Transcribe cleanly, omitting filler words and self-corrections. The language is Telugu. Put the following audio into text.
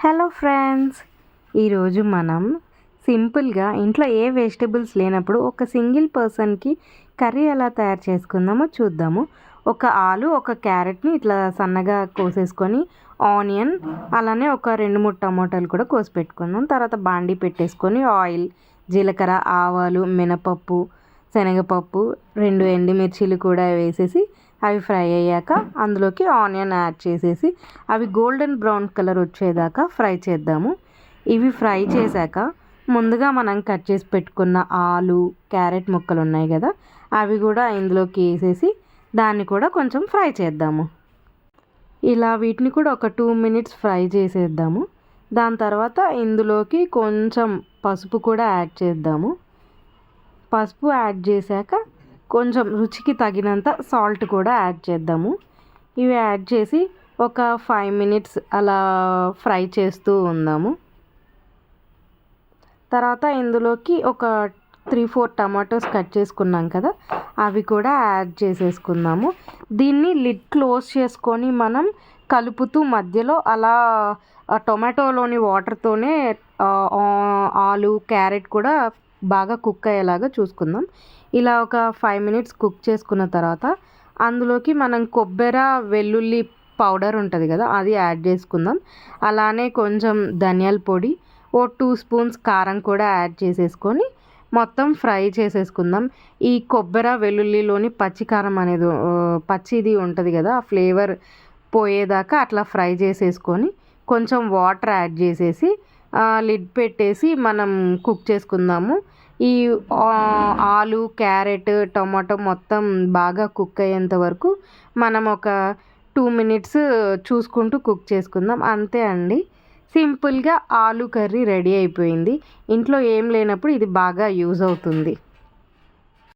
హలో ఫ్రెండ్స్, ఈరోజు మనం సింపుల్గా ఇంట్లో ఏ వెజిటబుల్స్ లేనప్పుడు ఒక సింగిల్ పర్సన్కి కర్రీ ఎలా తయారు చేసుకుందామో చూద్దాము. ఒక ఆలు, ఒక క్యారెట్ని ఇట్లా సన్నగా కోసేసుకొని, ఆనియన్, అలానే ఒక 2-3 టమాటాలు కూడా కోసి పెట్టుకుందాం. తర్వాత బాండీ పెట్టేసుకొని ఆయిల్, జీలకర్ర, ఆవాలు, మినపప్పు, శనగపప్పు, 2 ఎండుమిర్చీలు కూడా వేసేసి అవి ఫ్రై అయ్యాక అందులోకి ఆనియన్ యాడ్ చేసేసి అవి గోల్డెన్ బ్రౌన్ కలర్ వచ్చేదాకా ఫ్రై చేద్దాము. ఇవి ఫ్రై చేశాక ముందుగా మనం కట్ చేసి పెట్టుకున్న ఆలు, క్యారెట్ ముక్కలు ఉన్నాయి కదా, అవి కూడా ఇందులోకి వేసేసి దాన్ని కూడా కొంచెం ఫ్రై చేద్దాము. ఇలా వీటిని కూడా ఒక 2 మినిట్స్ ఫ్రై చేసేద్దాము. దాని తర్వాత ఇందులోకి కొంచెం పసుపు కూడా యాడ్ చేద్దాము. పసుపు యాడ్ చేశాక కొంచెం రుచికి తగినంత సాల్ట్ కూడా యాడ్ చేద్దాము. ఇవి యాడ్ చేసి ఒక 5 మినిట్స్ అలా ఫ్రై చేస్తూ ఉందాము. తర్వాత ఇందులోకి ఒక 3-4 టమాటోస్ కట్ చేసుకున్నాం కదా, అవి కూడా యాడ్ చేసేసుకుందాము. దీన్ని లిడ్ క్లోజ్ చేసుకొని మనం కలుపుతూ మధ్యలో అలా టొమాటోలోని వాటర్తోనే ఆలు, క్యారెట్ కూడా బాగా కుక్ అయ్యేలాగా చూసుకుందాం. ఇలా ఒక 5 మినిట్స్ కుక్ చేసుకున్న తర్వాత అందులోకి మనం కొబ్బరి, వెల్లుల్లి పౌడర్ ఉంటుంది కదా, అది యాడ్ చేసుకుందాం. అలానే కొంచెం ధనియాల పొడి, 2 స్పూన్స్ కారం కూడా యాడ్ చేసేసుకొని మొత్తం ఫ్రై చేసేసుకుందాం. ఈ కొబ్బరి, వెల్లుల్లిలోని పచ్చి కారం అనేది పచ్చిది ఉంటుంది కదా, ఆ ఫ్లేవర్ పోయేదాకా అట్లా ఫ్రై చేసేసుకొని కొంచెం వాటర్ యాడ్ చేసేసి లిడ్ పెట్టేసి మనం కుక్ చేసుకుందాము. ఈ ఆలు, క్యారెట్, టొమాటో మొత్తం బాగా కుక్ అయ్యేంత వరకు మనం ఒక 2 మినిట్స్ చూసుకుంటూ కుక్ చేసుకుందాం. అంతే అండి, సింపుల్గా ఆలు కర్రీ రెడీ అయిపోయింది. ఇంట్లో ఏం లేనప్పుడు ఇది బాగా యూజ్ అవుతుంది.